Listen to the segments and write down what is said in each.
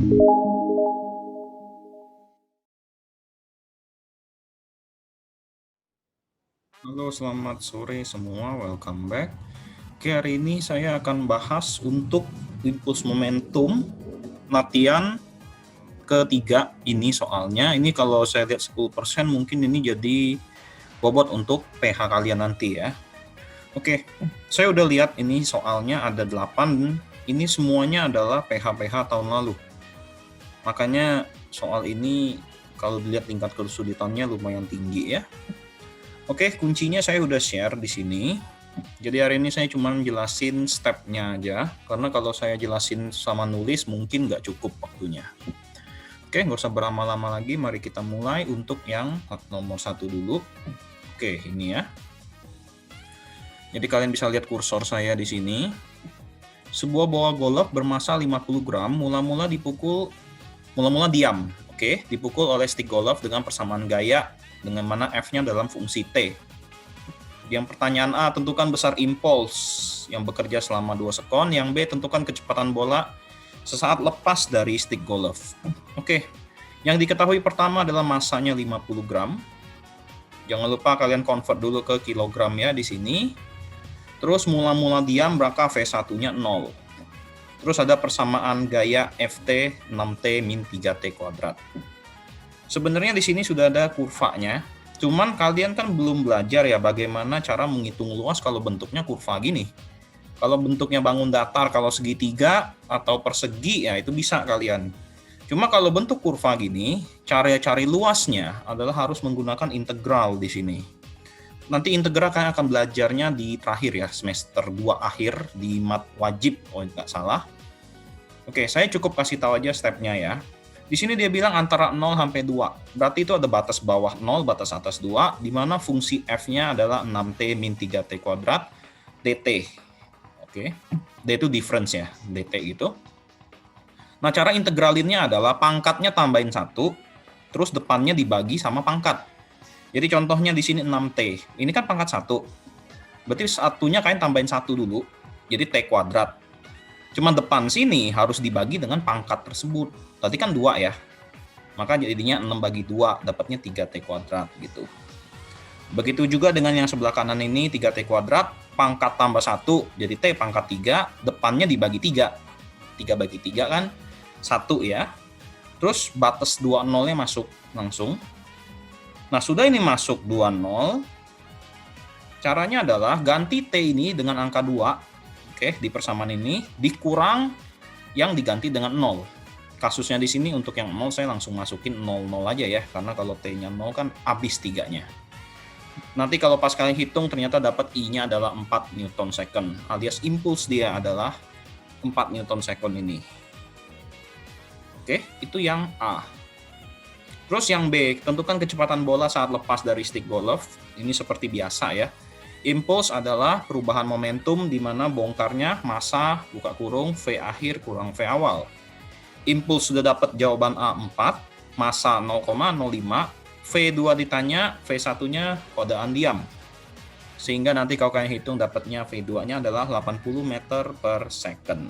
Halo, selamat sore semua. Welcome back. Oke, hari ini saya akan bahas untuk impuls momentum latihan ketiga ini soalnya. Ini kalau saya lihat 10% mungkin ini jadi bobot untuk PH kalian nanti ya. Oke, saya udah lihat ini soalnya ada 8. Ini semuanya adalah PH-PH tahun lalu. Makanya soal ini kalau dilihat tingkat kesulitannya lumayan tinggi ya. Oke, kuncinya saya udah share di sini. Jadi hari ini saya cuma jelasin stepnya aja, karena kalau saya jelasin sama nulis mungkin nggak cukup waktunya. Oke, nggak usah berlama-lama lagi, mari kita mulai untuk yang nomor 1 dulu. Oke, ini ya. Jadi kalian bisa lihat kursor saya di sini. Sebuah bola golf bermasa 50 gram mula-mula diam. Oke, dipukul oleh stick golf dengan persamaan gaya dengan mana F-nya dalam fungsi T. Yang pertanyaan A, tentukan besar impuls yang bekerja selama 2 sekon. Yang B, tentukan kecepatan bola sesaat lepas dari stick golf. Oke, yang diketahui pertama adalah masanya 50 gram. Jangan lupa kalian convert dulu ke kilogram ya di sini. Terus mula-mula diam maka V1-nya 0. Terus ada persamaan gaya FT 6T min 3T kuadrat. Sebenarnya di sini sudah ada kurvanya. Cuman kalian kan belum belajar ya bagaimana cara menghitung luas kalau bentuknya kurva gini. Kalau bentuknya bangun datar, kalau segitiga atau persegi ya itu bisa kalian. Cuma kalau bentuk kurva gini, cara cari luasnya adalah harus menggunakan integral di sini. Nanti integral kalian akan belajarnya di terakhir ya, semester 2 akhir di mat wajib, oh nggak salah. Oke, saya cukup kasih tahu aja stepnya ya. Di sini dia bilang antara 0 sampai 2. Berarti itu ada batas bawah 0, batas atas 2, di mana fungsi F-nya adalah 6T min 3T kuadrat dt. Oke, D itu difference ya, dt gitu. Nah, cara integralinnya adalah pangkatnya tambahin 1, terus depannya dibagi sama pangkat. Jadi contohnya di sini 6T. Ini kan pangkat 1. Berarti satunya kalian tambahin 1 dulu, jadi T kuadrat. Cuma depan sini harus dibagi dengan pangkat tersebut. Tadi kan 2 ya. Maka jadinya 6 bagi 2, dapatnya 3T kuadrat gitu. Begitu juga dengan yang sebelah kanan ini 3T kuadrat, pangkat tambah 1 jadi T pangkat 3, depannya dibagi 3. 3 bagi 3 kan 1 ya. Terus batas 20-nya masuk langsung. Nah, sudah ini masuk 20, caranya adalah ganti T ini dengan angka 2. Oke, di persamaan ini dikurang yang diganti dengan 0. Kasusnya di sini untuk yang 0 saya langsung masukin 00 aja ya, karena kalau T-nya 0 kan habis 3-nya. Nanti kalau pas kalian hitung ternyata dapat I-nya adalah 4 Newton second, alias impuls dia adalah 4 Newton second ini. Oke, itu yang A. Terus yang B, tentukan kecepatan bola saat lepas dari stick golf. Ini seperti biasa ya. Impuls adalah perubahan momentum di mana bongkarnya massa buka kurung V akhir kurang V awal. Impuls sudah dapat jawaban A 4, massa 0,05, V2 ditanya, V1-nya kodaan diam. Sehingga nanti kalau kalian hitung dapatnya V2-nya adalah 80 meter per second.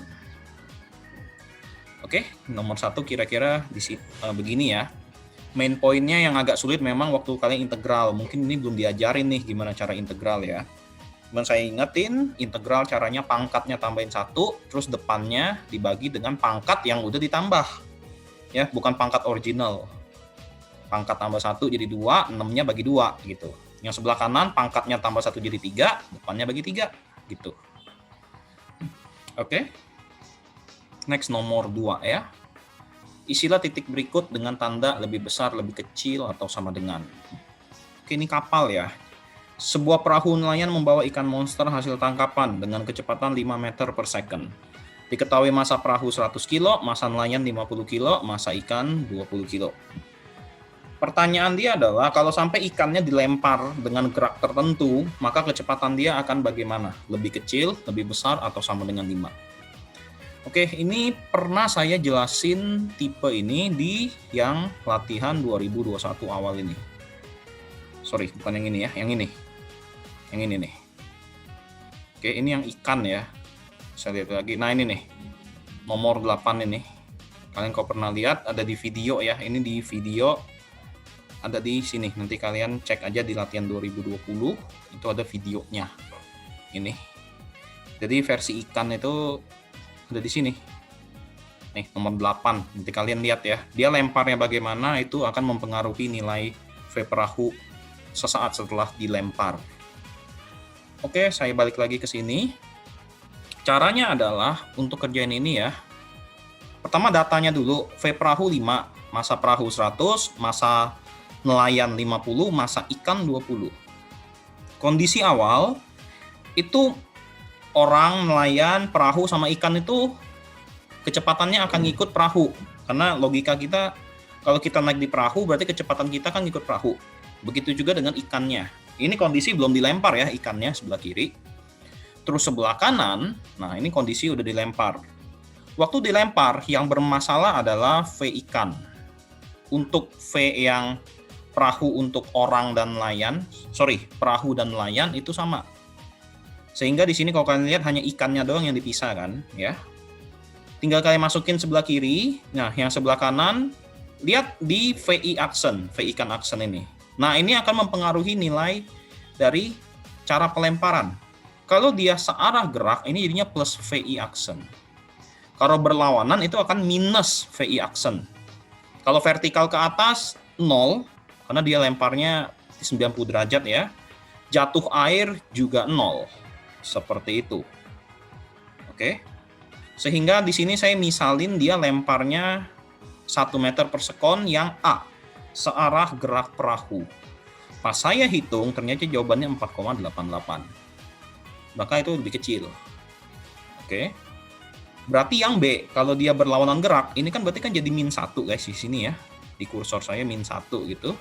Oke, nomor 1 kira-kira begini ya. Main poinnya yang agak sulit memang waktu kalian integral. Mungkin ini belum diajarin nih gimana cara integral ya. Cuman saya ingetin, integral caranya pangkatnya tambahin 1, terus depannya dibagi dengan pangkat yang udah ditambah. Ya, bukan pangkat original. Pangkat tambah 1 jadi 2, 6-nya bagi 2 gitu. Yang sebelah kanan pangkatnya tambah 1 jadi 3, depannya bagi 3 gitu. Oke. Next nomor 2 ya. Isilah titik berikut dengan tanda lebih besar, lebih kecil, atau sama dengan. Oke, ini kapal ya. Sebuah perahu nelayan membawa ikan monster hasil tangkapan dengan kecepatan 5 meter per second. Diketahui massa perahu 100 kilo, massa nelayan 50 kilo, massa ikan 20 kilo. Pertanyaan dia adalah, kalau sampai ikannya dilempar dengan gerak tertentu, maka kecepatan dia akan bagaimana? Lebih kecil, lebih besar, atau sama dengan 5? Oke, ini pernah saya jelasin tipe ini di yang latihan 2021 awal ini. Sorry, bukan yang ini ya, yang ini. Yang ini nih. Oke, ini yang ikan ya. Saya lihat lagi. Nah, ini nih. Nomor 8 ini. Kalian kalau pernah lihat ada di video ya, ini di video ada di sini. Nanti kalian cek aja di latihan 2020, itu ada videonya. Ini. Jadi versi ikan itu ada di sini. Nih, nomor 8. Nanti kalian lihat ya. Dia lemparnya bagaimana, itu akan mempengaruhi nilai V perahu sesaat setelah dilempar. Oke, saya balik lagi ke sini. Caranya adalah untuk kerjain ini ya. Pertama datanya dulu, V perahu 5, masa perahu 100, masa nelayan 50, masa ikan 20. Kondisi awal itu orang, nelayan, perahu sama ikan itu kecepatannya akan ngikut perahu. Karena logika kita, kalau kita naik di perahu berarti kecepatan kita kan ngikut perahu. Begitu juga dengan ikannya. Ini kondisi belum dilempar ya, ikannya sebelah kiri. Terus sebelah kanan, nah ini kondisi udah dilempar. Waktu dilempar, yang bermasalah adalah V ikan. Untuk V yang perahu untuk orang dan nelayan, perahu dan nelayan itu sama. Sehingga di sini kalau kalian lihat hanya ikannya doang yang dipisah kan, ya. Tinggal kalian masukin sebelah kiri. Nah, yang sebelah kanan, lihat di VI aksen, V ikan aksen ini. Nah, ini akan mempengaruhi nilai dari cara pelemparan. Kalau dia searah gerak, ini jadinya plus VI aksen. Kalau berlawanan, itu akan minus VI aksen. Kalau vertikal ke atas, 0, karena dia lemparnya 90 derajat ya. Jatuh air juga 0. Seperti itu. Oke. Sehingga di sini saya misalin dia lemparnya 1 meter per sekon yang A, searah gerak perahu. Pas saya hitung, ternyata jawabannya 4,88. Maka itu lebih kecil. Oke. Berarti yang B, kalau dia berlawanan gerak, ini kan berarti kan jadi -1 guys di sini ya. Di kursor saya -1 gitu.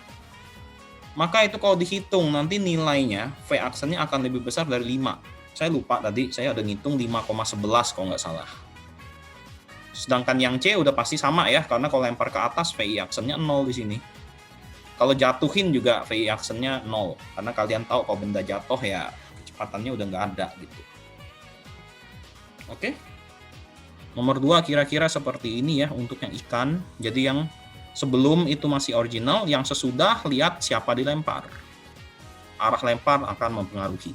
Maka itu kalau dihitung nanti nilainya, V aksennya akan lebih besar dari 5. Saya lupa tadi, saya udah ngitung 5,11 kalau nggak salah. Sedangkan yang C udah pasti sama ya, karena kalau lempar ke atas VI aksennya 0 di sini. Kalau jatuhin juga VI aksennya 0, karena kalian tahu kalau benda jatuh ya kecepatannya udah nggak ada gitu. Oke. Nomor 2 kira-kira seperti ini ya untuk yang ikan. Jadi yang sebelum itu masih original, yang sesudah lihat siapa dilempar. Arah lempar akan mempengaruhi.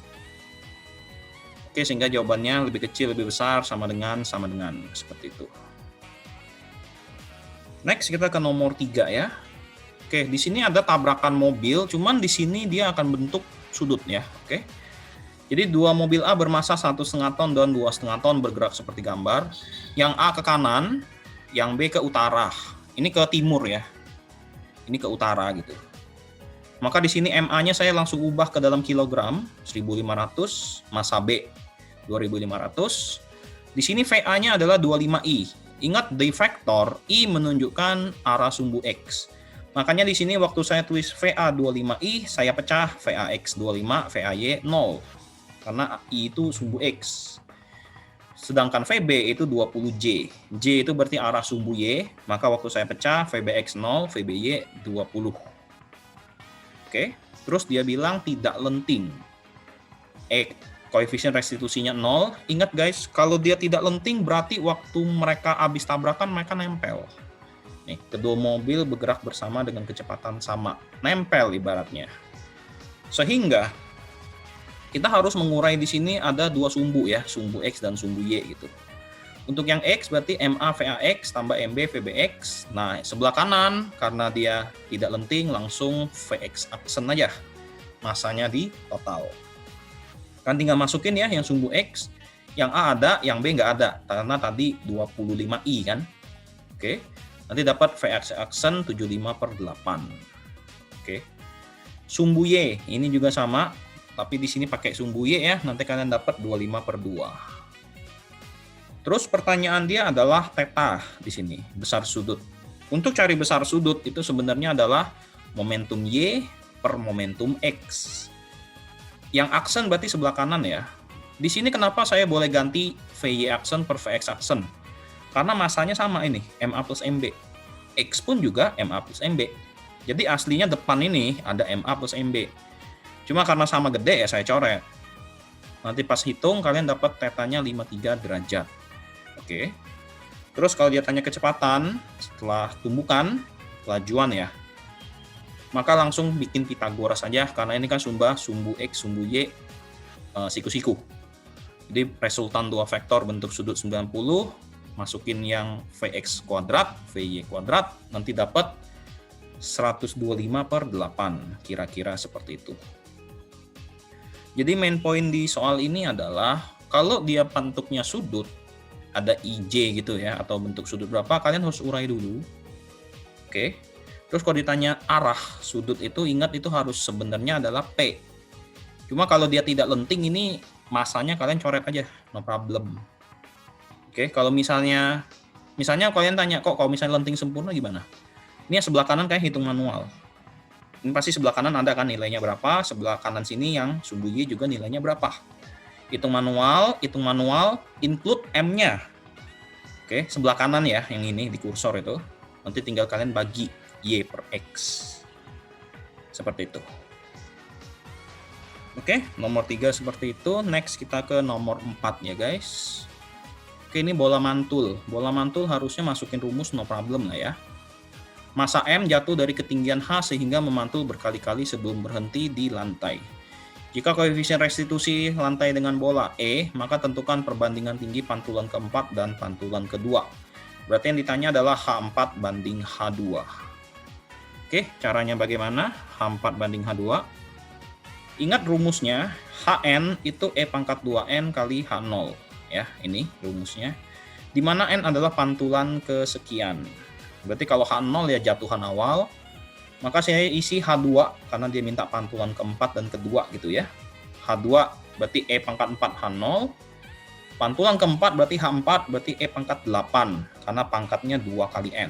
Oke, sehingga jawabannya lebih kecil, lebih besar, sama dengan, seperti itu. Next, kita ke nomor 3 ya. Oke, di sini ada tabrakan mobil, cuman di sini dia akan bentuk sudut ya. Oke. Jadi dua mobil A bermasa 1,5 ton dan 2,5 ton bergerak seperti gambar. Yang A ke kanan, yang B ke utara. Ini ke timur ya. Ini ke utara gitu. Maka di sini MA-nya saya langsung ubah ke dalam kilogram, 1.500, massa B 2.500. Di sini VA-nya adalah 25I. Ingat di vektor I menunjukkan arah sumbu X. Makanya di sini waktu saya tulis VA 25I, saya pecah VAX 25, VAY 0. Karena I itu sumbu X. Sedangkan VB itu 20J. J itu berarti arah sumbu Y. Maka waktu saya pecah, VBX 0, VBY 20. Oke. Terus dia bilang tidak lenting. Koefisien restitusinya 0. Ingat guys, kalau dia tidak lenting berarti waktu mereka habis tabrakan mereka nempel. Nih, kedua mobil bergerak bersama dengan kecepatan sama. Nempel ibaratnya. Sehingga kita harus mengurai di sini ada dua sumbu ya, sumbu X dan sumbu Y gitu. Untuk yang X berarti MA VAX tambah MB VBX. Nah, sebelah kanan karena dia tidak lenting langsung VX aksen aja. Masanya di total. Kan tinggal masukin ya yang sumbu X, yang A ada, yang B nggak ada. Karena tadi 25I kan. Oke. Nanti dapat VX aksen 75/8. Oke. Sumbu Y ini juga sama. Tapi di sini pakai sumbu Y ya, nanti kalian dapat 25/2. Terus pertanyaan dia adalah theta di sini, besar sudut. Untuk cari besar sudut itu sebenarnya adalah momentum Y per momentum X. Yang aksen berarti sebelah kanan ya. Di sini kenapa saya boleh ganti VY aksen per VX aksen? Karena masanya sama ini, MA plus MB. X pun juga MA plus MB. Jadi aslinya depan ini ada MA plus MB. Cuma karena sama gede ya saya coret. Nanti pas hitung kalian dapat tetanya 53 derajat. Oke. Terus kalau dia tanya kecepatan setelah tumbukan, kelajuan ya, maka langsung bikin Pitagoras saja, karena ini kan sumbu X, sumbu Y, siku-siku. Jadi resultan dua vektor bentuk sudut 90, masukin yang Vx kuadrat, Vy kuadrat, nanti dapat 125/8, kira-kira seperti itu. Jadi main point di soal ini adalah, kalau dia bentuknya sudut, ada IJ gitu ya, atau bentuk sudut berapa, kalian harus urai dulu. Oke. Terus kalau ditanya arah sudut itu, ingat itu harus sebenarnya adalah P. Cuma kalau dia tidak lenting, ini masanya kalian coret aja, no problem. Oke, kalau misalnya kalian tanya, kok kalau misalnya lenting sempurna gimana? Ini yang sebelah kanan kayak hitung manual. Ini pasti sebelah kanan ada kan nilainya berapa, sebelah kanan sini yang sumbu Y juga nilainya berapa. Hitung manual, include M-nya. Oke, sebelah kanan ya, yang ini di kursor itu. Nanti tinggal kalian bagi Y/X. Seperti itu. Oke, nomor 3 seperti itu. Next kita ke nomor 4 ya guys. Oke, ini bola mantul. Bola mantul harusnya masukin rumus no problem lah ya. Massa M jatuh dari ketinggian H sehingga memantul berkali-kali sebelum berhenti di lantai. Jika koefisien restitusi lantai dengan bola E, maka tentukan perbandingan tinggi pantulan keempat dan pantulan kedua. Berarti yang ditanya adalah H4 banding H2. Oke, caranya bagaimana? H4 banding H2. Ingat rumusnya, Hn itu E pangkat 2N kali H0. Ya, ini rumusnya. Di mana N adalah pantulan kesekian. Berarti kalau H0 ya jatuhan awal, maka saya isi H2 karena dia minta pantulan keempat dan kedua gitu ya. H2 berarti E pangkat 4 H0. Pantulan keempat berarti H4 berarti E pangkat 8 karena pangkatnya 2 kali N.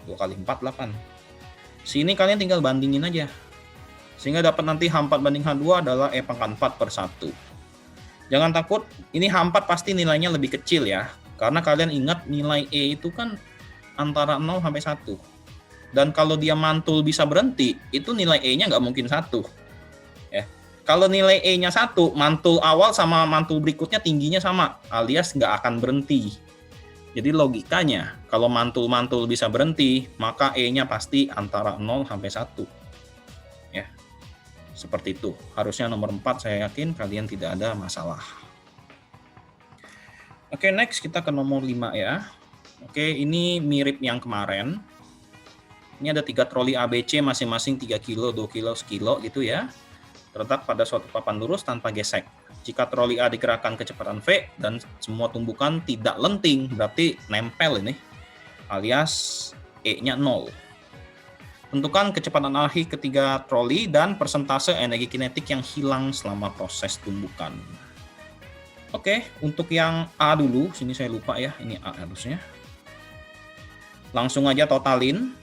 2 kali 4, 8. Sini kalian tinggal bandingin aja. Sehingga dapat nanti H4 banding H2 adalah E pangkat 4/1. Jangan takut, ini H4 pasti nilainya lebih kecil ya. Karena kalian ingat nilai E itu kan antara 0 sampai 1. Dan kalau dia mantul bisa berhenti, itu nilai E-nya nggak mungkin 1. Ya. Kalau nilai E-nya 1, mantul awal sama mantul berikutnya tingginya sama, alias nggak akan berhenti. Jadi logikanya, kalau mantul-mantul bisa berhenti, maka E-nya pasti antara 0 sampai 1. Ya. Seperti itu. Harusnya nomor 4 saya yakin kalian tidak ada masalah. Oke, next kita ke nomor 5 ya. Oke, ini mirip yang kemarin. Ini ada 3 troli ABC masing-masing 3 kilo, 2 kilo, 1 kilo gitu ya. Terletak pada suatu papan lurus tanpa gesek. Jika troli A digerakkan kecepatan V dan semua tumbukan tidak lenting, berarti nempel ini, alias E-nya 0. Tentukan kecepatan akhir ketiga troli dan persentase energi kinetik yang hilang selama proses tumbukan. Oke, untuk yang A dulu, sini saya lupa ya, ini A harusnya. Langsung aja totalin.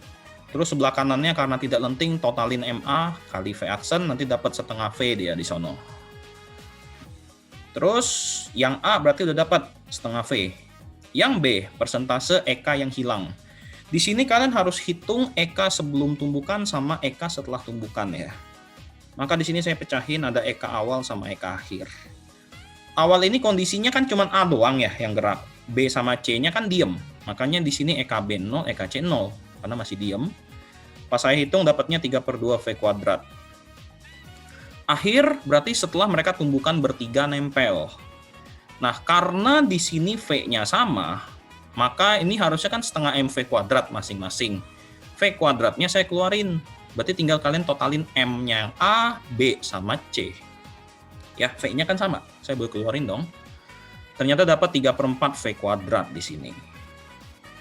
Terus sebelah kanannya karena tidak lenting, totalin MA kali V aksen, nanti dapat setengah V dia di sono. Terus yang A berarti udah dapat setengah V. Yang B, persentase EK yang hilang. Di sini kalian harus hitung EK sebelum tumbukan sama EK setelah tumbukan ya. Maka di sini saya pecahin ada EK awal sama EK akhir. Awal ini kondisinya kan cuma A doang ya yang gerak. B sama C-nya kan diem. Makanya di sini EKB 0, EKC 0 karena masih diem. Pas saya hitung dapatnya 3/2 V kuadrat. Akhir berarti setelah mereka tumbukan bertiga nempel. Nah, karena di sini V-nya sama, maka ini harusnya kan setengah MV kuadrat masing-masing. V kuadratnya saya keluarin. Berarti tinggal kalian totalin M-nya yang A, B, sama C. Ya, V-nya kan sama. Saya boleh keluarin dong. Ternyata dapat 3/4 V kuadrat di sini.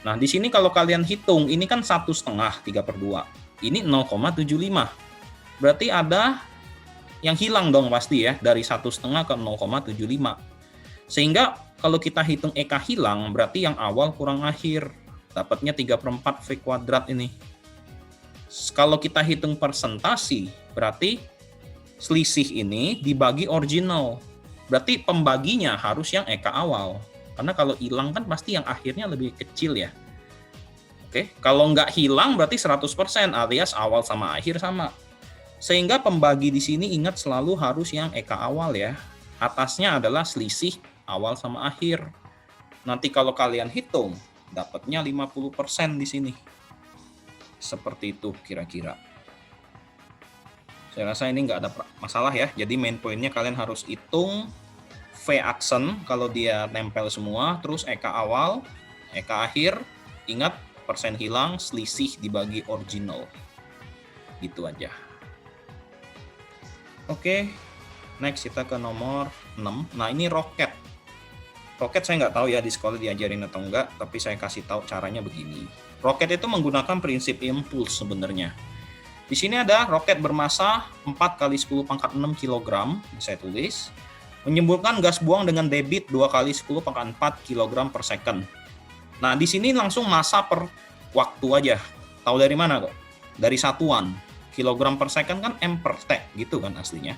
Nah, di sini kalau kalian hitung, ini kan 1,5, 3/2. Ini 0,75. Berarti ada yang hilang dong pasti ya, dari 1,5 ke 0,75. Sehingga kalau kita hitung EK hilang, berarti yang awal kurang akhir. Dapatnya 3/4 V kuadrat ini. Kalau kita hitung persentasi, berarti selisih ini dibagi original. Berarti pembaginya harus yang EK awal. Karena kalau hilang kan pasti yang akhirnya lebih kecil ya. Oke, kalau nggak hilang berarti 100% alias awal sama akhir sama. Sehingga pembagi di sini ingat selalu harus yang EK awal ya. Atasnya adalah selisih awal sama akhir. Nanti kalau kalian hitung, dapatnya 50% di sini. Seperti itu kira-kira. Saya rasa ini nggak ada masalah ya. Jadi main pointnya kalian harus hitung V aksen kalau dia nempel semua, terus EK awal, EK akhir, ingat persen hilang, selisih dibagi original. Gitu aja. Oke, next kita ke nomor 6. Nah ini roket. Roket saya nggak tahu ya di sekolah diajarin atau enggak, tapi saya kasih tahu caranya begini. Roket itu menggunakan prinsip impuls sebenarnya. Di sini ada roket bermasa 4 kali 10 pangkat 6 kg, saya tulis, menyemburkan gas buang dengan debit 2 kali 10 pangkat 4 kg per second. Nah, di sini langsung massa per waktu aja. Tahu dari mana kok? Dari satuan. Kilogram per second kan M per T, gitu kan aslinya.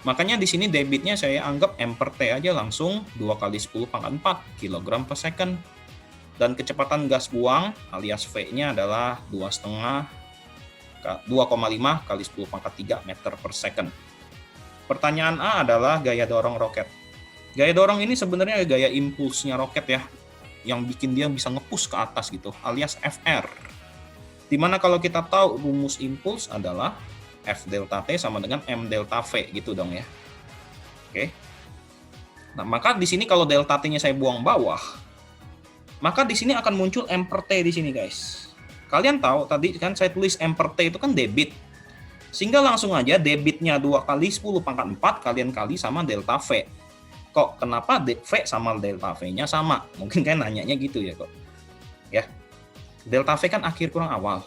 Makanya di sini debitnya saya anggap M per T aja langsung 2 kali 10 pangkat 4 kg per second. Dan kecepatan gas buang alias V-nya adalah 2,5 kali 10 pangkat 3 meter per second. Pertanyaan A adalah gaya dorong roket. Gaya dorong ini sebenarnya gaya impulsnya roket ya, yang bikin dia bisa nge-push ke atas gitu, alias FR. Dimana kalau kita tahu rumus impuls adalah F delta T sama dengan M delta V gitu dong ya. Oke. Nah, maka di sini kalau delta T-nya saya buang bawah, maka di sini akan muncul M per T di sini guys. Kalian tahu tadi kan saya tulis M per T itu kan debit. Sehingga langsung aja debitnya 2 kali 10 pangkat 4 kalian kali sama delta V. Kok kenapa V sama delta V-nya sama? Mungkin kan nanyanya gitu ya kok. Ya. Delta V kan akhir kurang awal.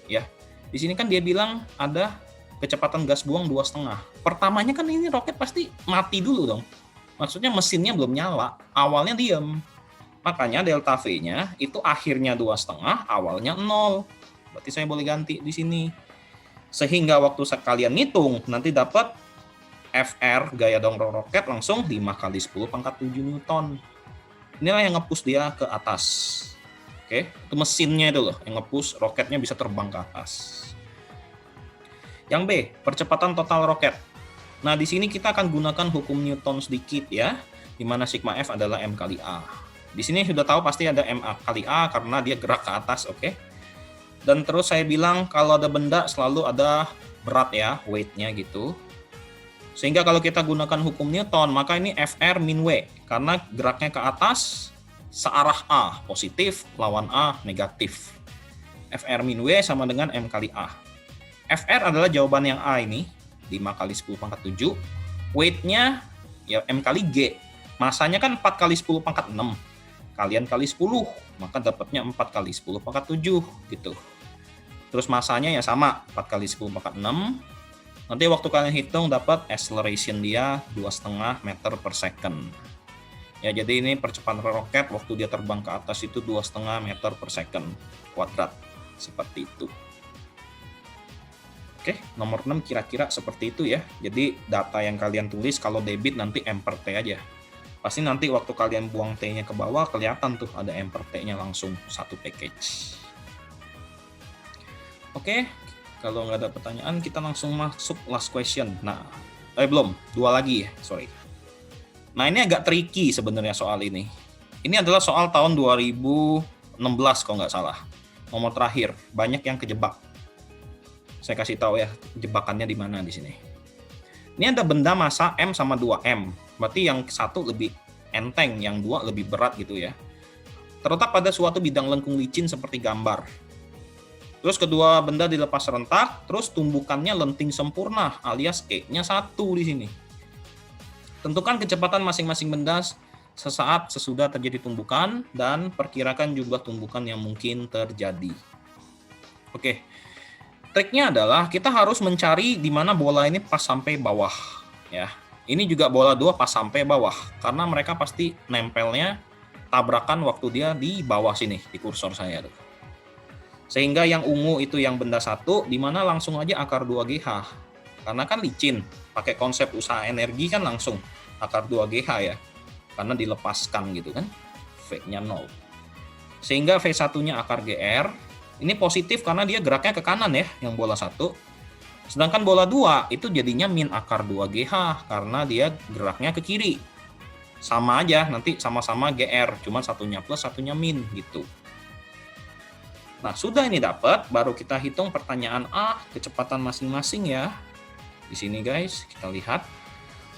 Ya. Di sini kan dia bilang ada kecepatan gas buang 2,5. Pertamanya kan ini roket pasti mati dulu dong. Maksudnya mesinnya belum nyala, awalnya diam. Makanya delta V-nya itu akhirnya 2,5, awalnya 0. Berarti saya boleh ganti di sini. Sehingga waktu kalian ngitung, nanti dapat FR gaya dorong roket langsung 5 kali 10 pangkat 7 Newton. Inilah yang nge-push dia ke atas. Oke, itu mesinnya itu loh yang nge-push roketnya bisa terbang ke atas. Yang B, percepatan total roket. Nah, di sini kita akan gunakan hukum Newton sedikit ya, di mana sigma F adalah M kali A. Di sini sudah tahu pasti ada M kali A karena dia gerak ke atas, oke? Dan terus saya bilang kalau ada benda selalu ada berat ya, weight-nya gitu. Sehingga kalau kita gunakan hukum Newton, maka ini FR min W. Karena geraknya ke atas, searah A, positif, lawan A, negatif. FR min W sama dengan M kali A. FR adalah jawaban yang A ini, 5 kali 10 pangkat 7. Weight-nya ya M kali G. Masanya kan 4 kali 10 pangkat 6. Kalian kali 10, maka dapatnya 4 kali 10 pangkat 7 gitu. Terus masanya ya sama, 4 kali 10 pangkat 6. Nanti waktu kalian hitung dapat acceleration dia 2,5 meter per second. Ya, jadi ini percepatan roket waktu dia terbang ke atas itu 2,5 meter per second kuadrat. Seperti itu. Oke, nomor 6 kira-kira seperti itu ya. Jadi data yang kalian tulis kalau debit nanti M per T aja. Pasti nanti waktu kalian buang T-nya ke bawah kelihatan tuh ada M per T-nya langsung satu package. Oke, kalau nggak ada pertanyaan kita langsung masuk last question. Nah, belum, 2 lagi ya, sorry. Nah, ini agak tricky sebenarnya soal ini. Ini adalah soal tahun 2016 kalau nggak salah. Nomor terakhir, banyak yang kejebak. Saya kasih tahu ya jebakannya di mana di sini. Ini ada benda massa M sama 2M. Berarti yang satu lebih enteng, yang dua lebih berat gitu ya. Terletak pada suatu bidang lengkung licin seperti gambar. Terus kedua benda dilepas serentak, terus tumbukannya lenting sempurna alias E-nya 1 di sini. Tentukan kecepatan masing-masing benda sesaat sesudah terjadi tumbukan dan perkirakan jumlah tumbukan yang mungkin terjadi. Oke. Triknya adalah kita harus mencari di mana bola ini pas sampai bawah ya. Ini juga bola 2 pas sampai bawah karena mereka pasti nempelnya tabrakan waktu dia di bawah sini di kursor saya tuh. Sehingga yang ungu itu yang benda 1 di mana langsung aja akar 2GH. Karena kan licin, pakai konsep usaha energi kan langsung akar 2GH ya. Karena dilepaskan gitu kan. V-nya 0. Sehingga V1-nya akar GR. Ini positif karena dia geraknya ke kanan ya, yang bola 1. Sedangkan bola 2 itu jadinya min akar 2GH karena dia geraknya ke kiri. sama aja, nanti sama-sama GR, cuma satunya plus, satunya min gitu. Nah, sudah ini dapat, baru kita hitung pertanyaan A, kecepatan masing-masing ya. Di sini guys, kita lihat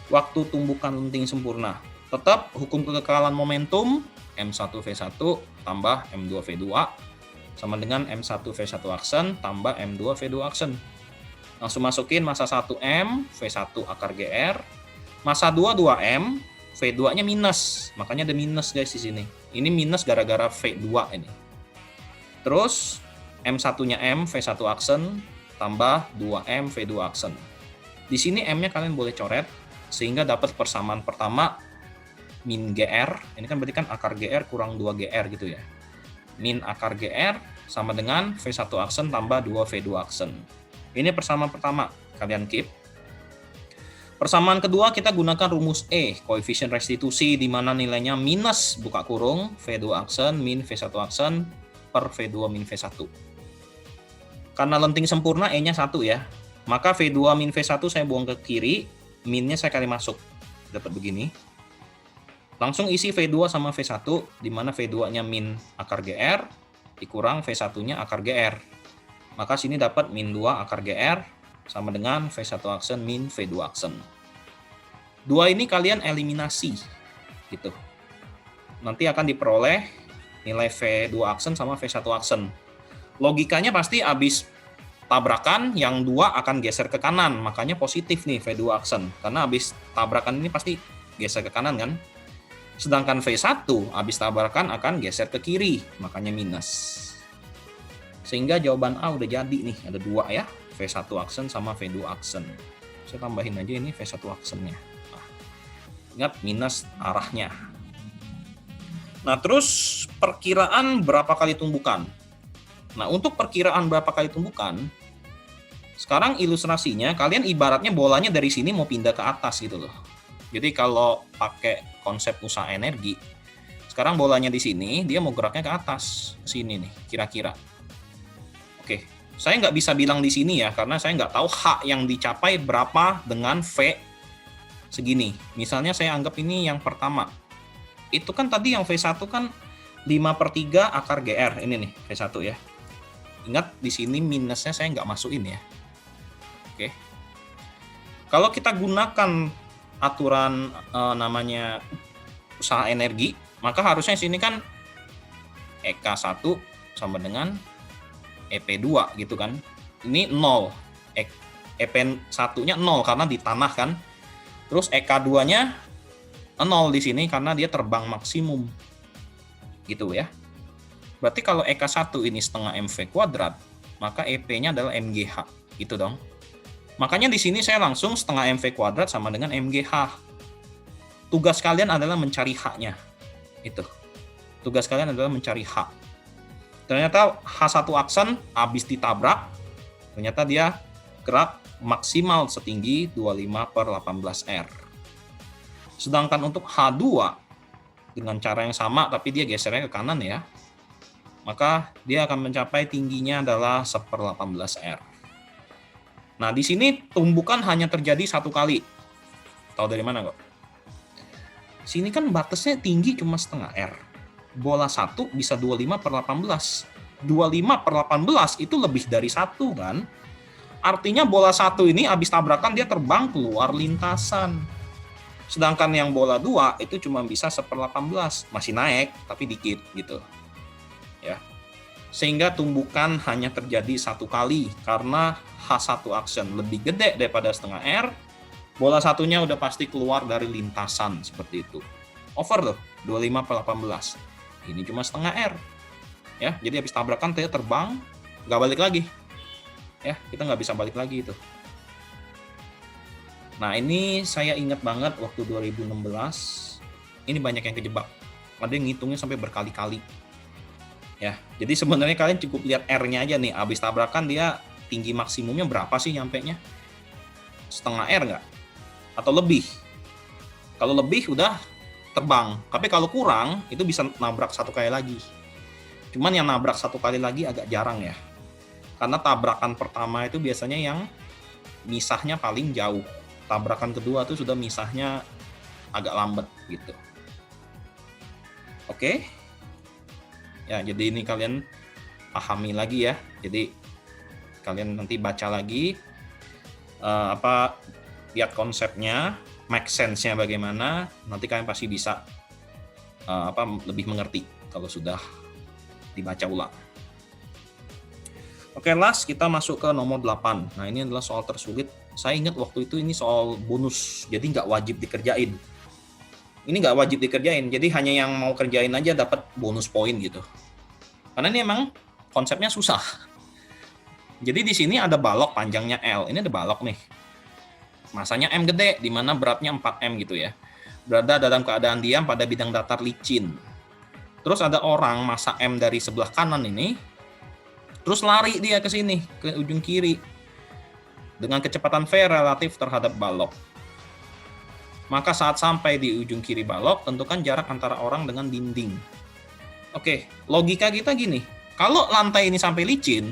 waktu tumbukan lenting sempurna. Tetap hukum kekekalan momentum M1V1 tambah M2V2 sama dengan M1V1 aksen tambah M2V2 aksen. Langsung masukin massa 1M, V1 akar GR, massa 2 2M, V2-nya minus. Makanya ada minus guys di sini. Ini minus gara-gara V2 ini. Terus M1-nya M, V1 aksen tambah 2M, V2 aksen. Di sini M-nya kalian boleh coret sehingga dapat persamaan pertama min GR. Ini kan berarti kan akar GR kurang 2 GR gitu ya. Min akar GR sama dengan V1 aksen tambah 2 V2 aksen. Ini persamaan pertama, kalian keep. Persamaan kedua kita gunakan rumus E, koefisien restitusi di mana nilainya minus buka kurung V2 aksen min V1 aksen per V2 min V1. Karena lenting sempurna E-nya 1 ya, maka V2 min V1 saya buang ke kiri, minnya saya kali masuk. Dapat begini. Langsung isi V2 sama V1, di mana V2-nya min akar GR, dikurang V1-nya akar GR. Maka sini dapat min 2 akar GR, sama dengan V1 aksen min V2 aksen. 2 ini kalian eliminasi, gitu. Nanti akan diperoleh nilai V2 aksen sama V1 aksen. Logikanya pasti habis tabrakan, yang 2 akan geser ke kanan, makanya positif nih V2 aksen. Karena habis tabrakan ini pasti geser ke kanan kan. Sedangkan V1 habis tabrakan akan geser ke kiri, makanya minus. Sehingga jawaban A udah jadi nih, ada 2 ya, V1 aksen sama V2 aksen. Saya tambahin aja ini V1 aksennya. Nah, ingat minus arahnya. Nah, terus perkiraan berapa kali tumbukan? Nah, untuk perkiraan berapa kali tumbukan, sekarang ilustrasinya kalian ibaratnya bolanya dari sini mau pindah ke atas gitu loh. Jadi kalau pakai konsep usaha energi, sekarang bolanya di sini, dia mau geraknya ke atas, sini nih, kira-kira. Oke, saya nggak bisa bilang di sini ya, karena saya nggak tahu H yang dicapai berapa dengan V segini. Misalnya saya anggap ini yang pertama. Itu kan tadi yang V1 kan 5/3 akar GR, ini nih V1 ya. Ingat di sini minusnya saya nggak masukin ya. Oke. Kalau kita gunakan aturan namanya usaha energi, maka harusnya sini kan EK1 sama dengan EP2 gitu kan. Ini 0. EP1-nya 0 karena di tanah kan. Terus EK2-nya 0 di sini karena dia terbang maksimum. Gitu ya. Berarti kalau EK1 ini setengah MV kuadrat, maka EP-nya adalah MGH. Gitu dong. Makanya di sini saya langsung setengah MV kuadrat sama dengan MGH. Tugas kalian adalah mencari H-nya. Itu. Tugas kalian adalah mencari H. Ternyata H1 aksen habis ditabrak, ternyata dia gerak maksimal setinggi 25/18 R. Sedangkan untuk H2 dengan cara yang sama tapi dia gesernya ke kanan ya, maka dia akan mencapai tingginya adalah 1/18 R. Nah, di sini tumbukan hanya terjadi 1 kali. Tahu dari mana kok? Sini kan batasnya tinggi cuma setengah R. Bola 1 bisa 25/18. 25/18 itu lebih dari 1 kan? Artinya bola 1 ini habis tabrakan dia terbang keluar lintasan. Sedangkan yang bola 2 itu cuma bisa 1/18. Masih naik, tapi dikit gitu. Ya. Sehingga tumbukan hanya terjadi 1 kali karena H1 aksen lebih gede daripada setengah R, bola satunya udah pasti keluar dari lintasan seperti itu. Over loh, 25/18. Ini cuma setengah R. Ya, jadi habis tabrakan dia terbang, nggak balik lagi. Ya, kita nggak bisa balik lagi itu. Nah, ini saya ingat banget waktu 2016, ini banyak yang kejebak. Ada yang ngitungnya sampai berkali-kali. Ya, jadi sebenarnya kalian cukup lihat R-nya aja nih, habis tabrakan dia tinggi maksimumnya berapa sih nyampenya? Setengah R nggak? Atau lebih? Kalau lebih udah terbang, tapi kalau kurang itu bisa nabrak 1 kali lagi. Cuman yang nabrak 1 kali lagi agak jarang ya, karena tabrakan pertama itu biasanya yang misahnya paling jauh, tabrakan kedua tuh sudah misahnya agak lambat gitu. Oke. Ya, jadi ini kalian pahami lagi ya. Jadi kalian nanti baca lagi lihat konsepnya, make sense-nya bagaimana, nanti kalian pasti bisa lebih mengerti kalau sudah dibaca ulang. Oke, last kita masuk ke nomor 8. Nah, ini adalah soal tersulit. Saya ingat waktu itu ini soal bonus, jadi nggak wajib dikerjain. Ini nggak wajib dikerjain, jadi hanya yang mau kerjain aja dapat bonus poin gitu. Karena ini emang konsepnya susah. Jadi di sini ada balok panjangnya L. Ini ada balok nih. Masanya M gede, di mana beratnya 4M gitu ya. Berada dalam keadaan diam pada bidang datar licin. Terus ada orang masa M dari sebelah kanan ini, terus lari dia ke sini, ke ujung kiri. Dengan kecepatan V relatif terhadap balok. Maka saat sampai di ujung kiri balok, tentukan jarak antara orang dengan dinding. Oke, logika kita gini. Kalau lantai ini sampai licin,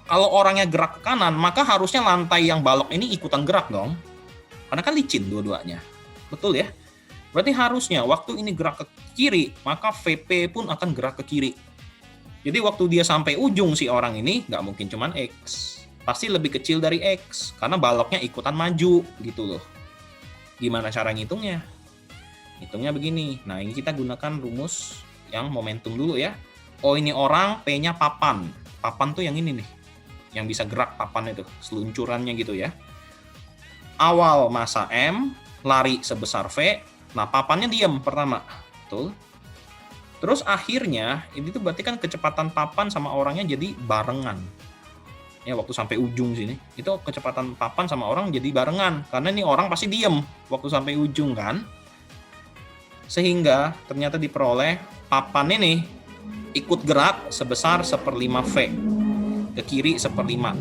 kalau orangnya gerak ke kanan, maka harusnya lantai yang balok ini ikutan gerak dong. Karena kan licin dua-duanya. Betul ya? Berarti harusnya waktu ini gerak ke kiri, maka VP pun akan gerak ke kiri. Jadi waktu dia sampai ujung si orang ini, nggak mungkin cuman X. Pasti lebih kecil dari X, karena baloknya ikutan maju gitu loh. Gimana cara ngitungnya? Hitungnya begini. Nah, ini kita gunakan rumus yang momentum dulu ya. Oh, ini orang, P-nya papan. Papan tuh yang ini nih. Yang bisa gerak papan itu, seluncurannya gitu ya. Awal masa M, lari sebesar V. Nah, papannya diam pertama. Betul. Terus akhirnya, ini tuh berarti kan kecepatan papan sama orangnya jadi barengan. Ya, waktu sampai ujung sini, itu kecepatan papan sama orang jadi barengan. Karena ini orang pasti diem waktu sampai ujung kan. Sehingga ternyata diperoleh papan ini ikut gerak sebesar 1/5 V. Ke kiri 1/5.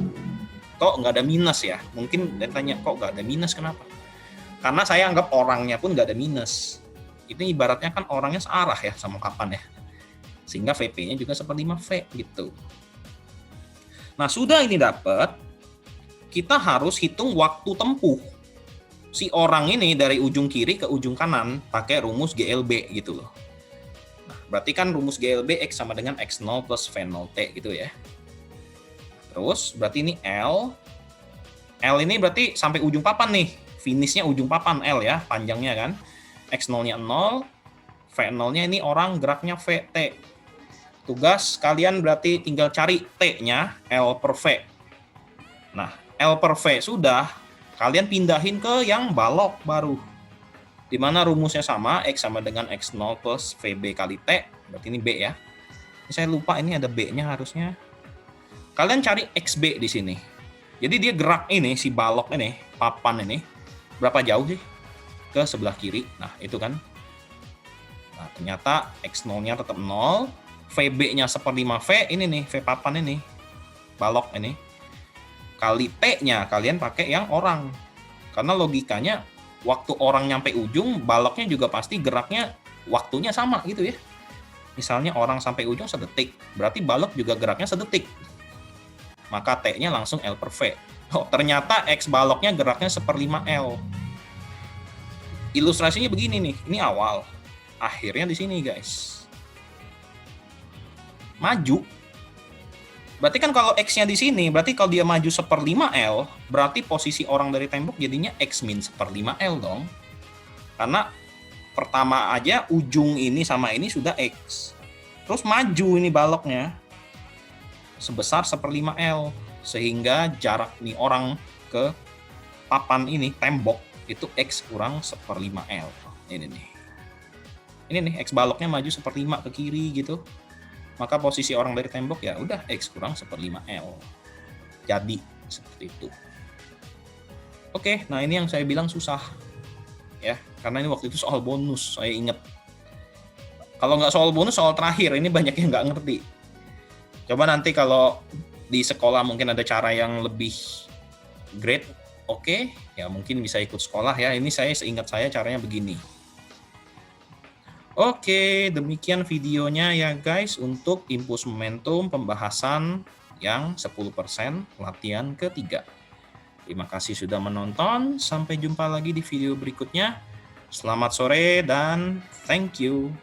Kok nggak ada minus ya? Mungkin dia tanya, kok nggak ada minus, kenapa? Karena saya anggap orangnya pun nggak ada minus. Itu ibaratnya kan orangnya searah ya sama papan ya. Sehingga VP-nya juga 1/5 V gitu. Nah, sudah ini dapat, kita harus hitung waktu tempuh si orang ini dari ujung kiri ke ujung kanan pakai rumus GLB gitu loh. Nah, berarti kan rumus GLB X sama dengan X0 plus V0T gitu ya. Terus berarti ini L ini berarti sampai ujung papan nih. Finishnya ujung papan L ya, panjangnya kan. X0-nya 0, V0-nya ini orang geraknya VT. Tugas kalian berarti tinggal cari T-nya, L per V. Nah, L per V sudah, kalian pindahin ke yang balok baru. Di mana rumusnya sama, X sama dengan X0 plus VB kali T. Berarti ini B ya. Ini saya lupa, ini ada B-nya harusnya. Kalian cari XB di sini. Jadi dia gerak ini, si balok ini, papan ini, berapa jauh sih ke sebelah kiri? Nah, itu kan. Nah, ternyata X0-nya tetap 0, VB-nya 1/5 V, ini nih, V papan ini, balok ini. Kali T-nya, kalian pakai yang orang. Karena logikanya, waktu orang nyampe ujung, baloknya juga pasti geraknya waktunya sama gitu ya. Misalnya orang sampai ujung sedetik, berarti balok juga geraknya sedetik. Maka T-nya langsung L per V. Oh, ternyata X baloknya geraknya 1/5 L. Ilustrasinya begini nih, ini awal. Akhirnya di sini guys. Maju. Berarti kan kalau X-nya di sini, berarti kalau dia maju 1/5 L, berarti posisi orang dari tembok jadinya X min 1/5 L dong. Karena pertama aja ujung ini sama ini sudah X. Terus maju ini baloknya sebesar 1/5 L. Sehingga jarak nih orang ke papan ini, tembok, itu X kurang 1/5 L. Ini nih. Ini nih, X baloknya maju 1/5 ke kiri gitu. Maka posisi orang dari tembok ya udah X kurang 1/5 L. Jadi seperti itu. Oke, nah ini yang saya bilang susah. Ya, karena ini waktu itu soal bonus, saya ingat. Kalau nggak soal bonus, soal terakhir, ini banyak yang nggak ngerti. Coba nanti kalau di sekolah mungkin ada cara yang lebih great, oke, ya mungkin bisa ikut sekolah ya. Ini saya seingat saya caranya begini. Oke, demikian videonya ya guys untuk impuls momentum pembahasan yang 10% latihan ketiga. Terima kasih sudah menonton, sampai jumpa lagi di video berikutnya. Selamat sore dan thank you.